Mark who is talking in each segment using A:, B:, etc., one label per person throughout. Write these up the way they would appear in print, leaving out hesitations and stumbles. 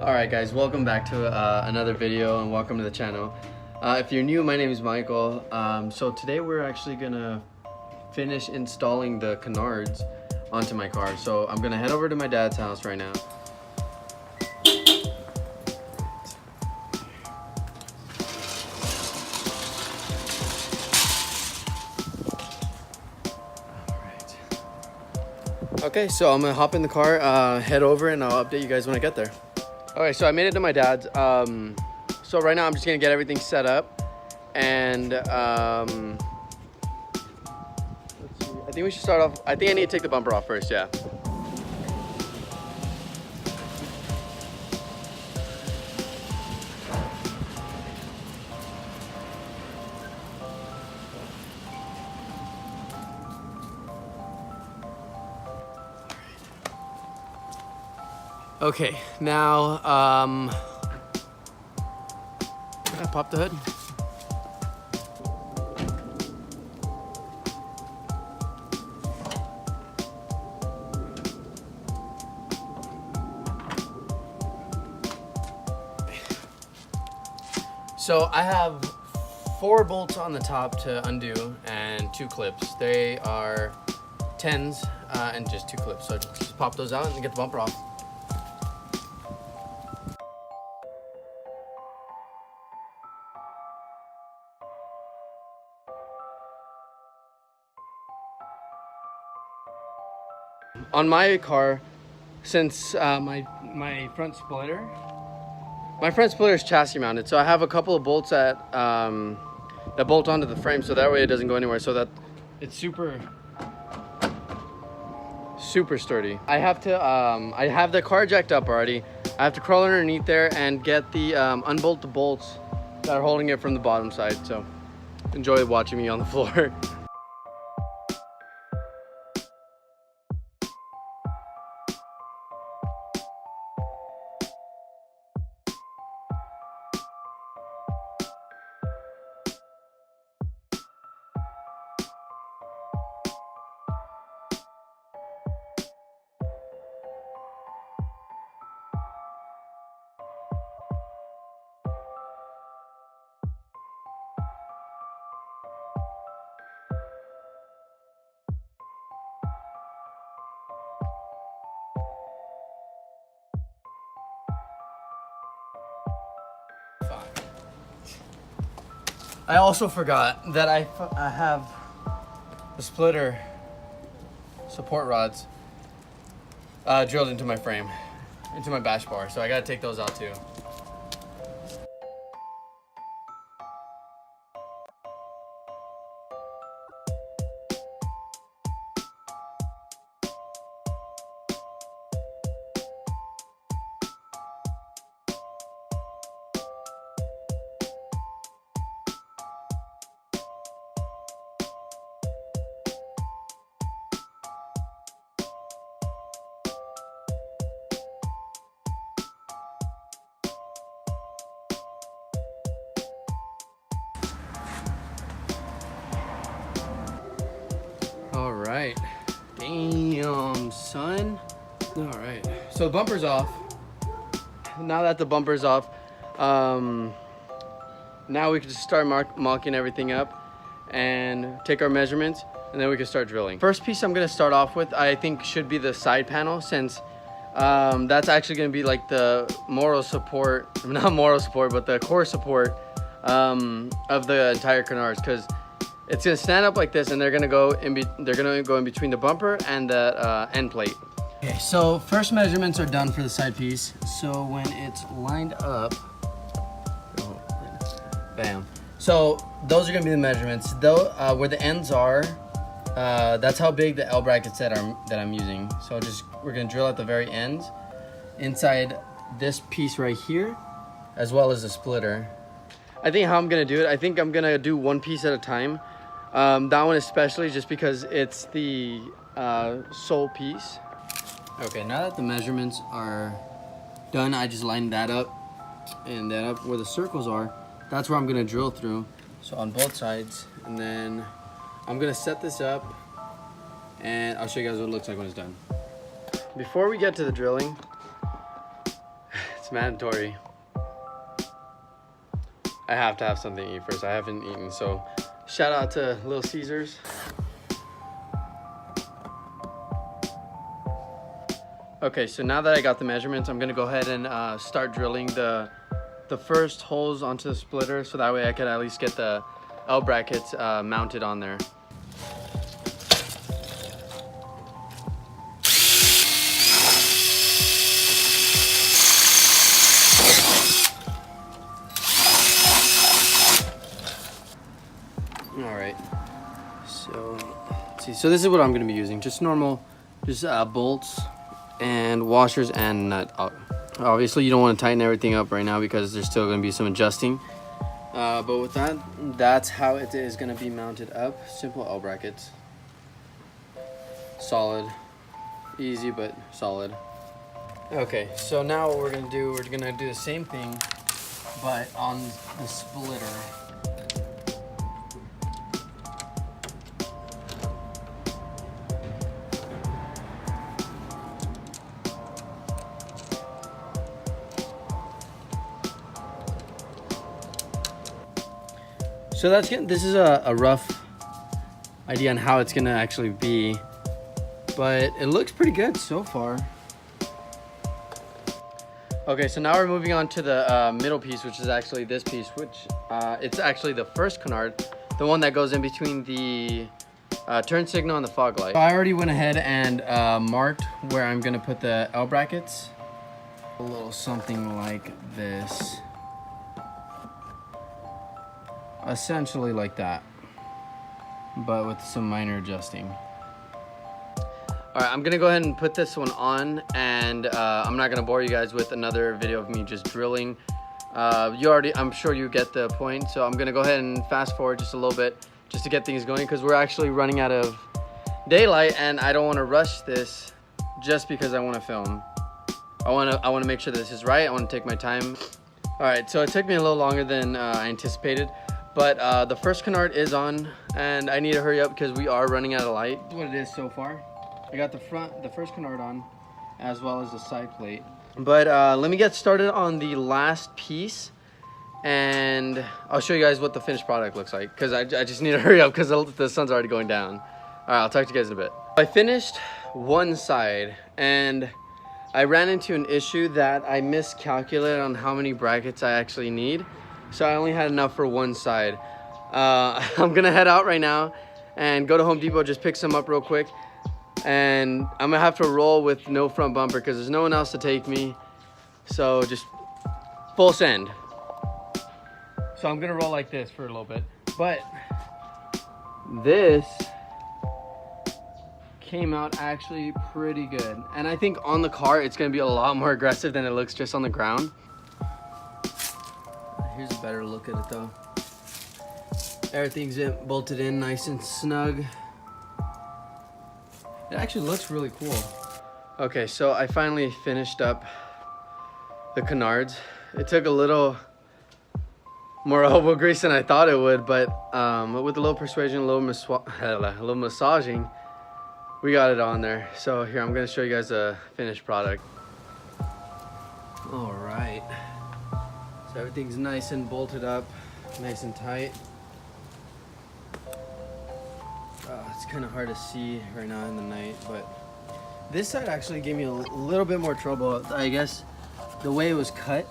A: Alright guys, welcome back to another video and welcome to the channel. If you're new, my name is Michael. So today we're actually gonna finish installing the canards onto my car. So I'm gonna head over to my dad's house right now. Okay, so I'm gonna hop in the car, head over, and I'll update you guys when I get there. Okay, so I made it to my dad's. So right now I'm just gonna get everything set up, and let's see. I think we should start off. I think I need to take the bumper off first. Yeah. Okay, now I pop the hood. So I have 4 bolts on the top to undo and 2 clips. They are 10s and just 2 clips. So just pop those out and get the bumper off. On my car, since my front splitter is chassis mounted, so I have a couple of bolts that bolt onto the frame, so that way it doesn't go anywhere, so that it's super sturdy. I have to I have the car jacked up already. I have to crawl underneath there and get the unbolt the bolts that are holding it from the bottom side. So enjoy watching me on the floor. I also forgot that I have the splitter support rods drilled into my frame, into my bash bar, so I gotta take those out too. All right, damn son. All right, so the bumper's off. Now that the bumper's off, now we can just start mocking everything up and take our measurements, and then we can start drilling. First piece I'm gonna start off with, I think, should be the side panel, since that's actually gonna be like the moral support, not moral support, but the core support of the entire canards, because it's gonna stand up like this, and they're gonna go in between the bumper and the end plate. Okay, so first measurements are done for the side piece. So when it's lined up, bam. So those are gonna be the measurements. Though where the ends are, that's how big the L brackets that I'm using. So we're gonna drill at the very end, inside this piece right here, as well as the splitter. I think how I'm gonna do it, I think I'm gonna do one piece at a time. That one especially, just because it's the sole piece. Okay, now that the measurements are done, I just lined that up, and then up where the circles are, that's where I'm gonna drill through. So on both sides, and then I'm gonna set this up, and I'll show you guys what it looks like when it's done. Before we get to the drilling, It's mandatory. I have to have something to eat first. I haven't eaten, so shout out to Little Caesars. Okay, so now that I got the measurements, I'm gonna go ahead and start drilling the first holes onto the splitter, so that way I could at least get the L brackets mounted on there. All right, so let's see. So this is what I'm gonna be using, just normal, bolts and washers and nut. Obviously you don't want to tighten everything up right now because there's still going to be some adjusting, but with that, that's how it is going to be mounted up. Simple L brackets, solid, easy but solid. Okay, so now what we're going to do, we're going to do the same thing but on the splitter. So that's good. This is a rough idea on how it's gonna actually be, but it looks pretty good so far. Okay, so now we're moving on to the middle piece, which is actually this piece, which it's actually the first canard, the one that goes in between the turn signal and the fog light. So I already went ahead and marked where I'm gonna put the L brackets. A little something like this. Essentially like that, but with some minor adjusting. All right, I'm gonna go ahead and put this one on, and I'm not gonna bore you guys with another video of me just drilling. I'm sure you get the point, so I'm gonna go ahead and fast forward just a little bit just to get things going, because we're actually running out of daylight and I don't want to rush this just because I want to film. I want to make sure this is right. I want to take my time. All right, so it took me a little longer than I anticipated. But the first canard is on, and I need to hurry up because we are running out of light. That's what it is so far. I got the first canard on, as well as the side plate. But let me get started on the last piece, and I'll show you guys what the finished product looks like, because I just need to hurry up because the sun's already going down. All right, I'll talk to you guys in a bit. I finished one side, and I ran into an issue that I miscalculated on how many brackets I actually need. So I only had enough for one side. I'm gonna head out right now and go to Home Depot, just pick some up real quick. And I'm gonna have to roll with no front bumper because there's no one else to take me. So just full send. So I'm gonna roll like this for a little bit. But this came out actually pretty good. And I think on the car, it's gonna be a lot more aggressive than it looks just on the ground. Here's a better look at it though. Everything's bolted in nice and snug. It actually looks really cool. Okay, so I finally finished up the canards. It took a little more elbow grease than I thought it would, but with a little persuasion, a little massaging, we got it on there. So here, I'm gonna show you guys the finished product. All right. So everything's nice and bolted up, nice and tight. It's kind of hard to see right now in the night, but this side actually gave me a little bit more trouble. I guess the way it was cut,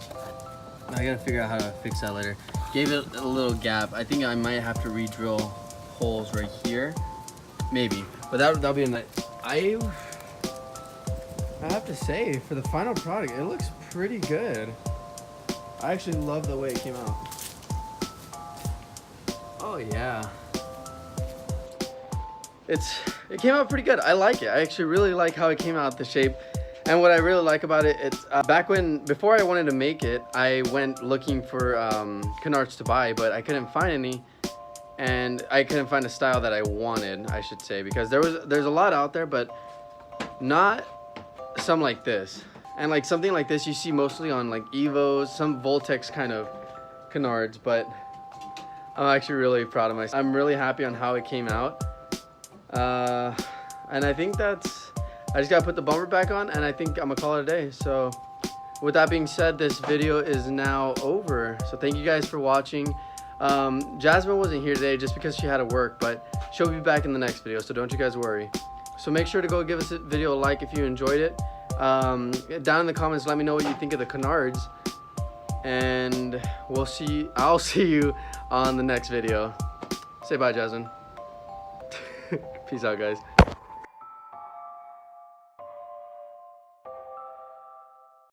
A: I gotta figure out how to fix that later. Gave it a little gap. I think I might have to re-drill holes right here, maybe. But that'll be a nice. I have to say, for the final product, it looks pretty good. I actually love the way it came out. Oh yeah. It came out pretty good. I like it. I actually really like how it came out, the shape. And what I really like about it, it's before I wanted to make it, I went looking for canards to buy, but I couldn't find any. And I couldn't find a style that I wanted, I should say, because there's a lot out there, but not some like this. And like something like this you see mostly on like Evos, some Voltex kind of canards, but I'm actually really proud of myself. I'm really happy on how it came out. And I think I just gotta put the bumper back on, and I think I'm gonna call it a day. So with that being said, this video is now over. So thank you guys for watching. Jasmine wasn't here today just because she had to work, but she'll be back in the next video, so don't you guys worry. So make sure to go give us a video a like if you enjoyed it. Down in the comments, let me know what you think of the canards, and I'll see you on the next video. Say bye, Jasmine. Peace out, guys.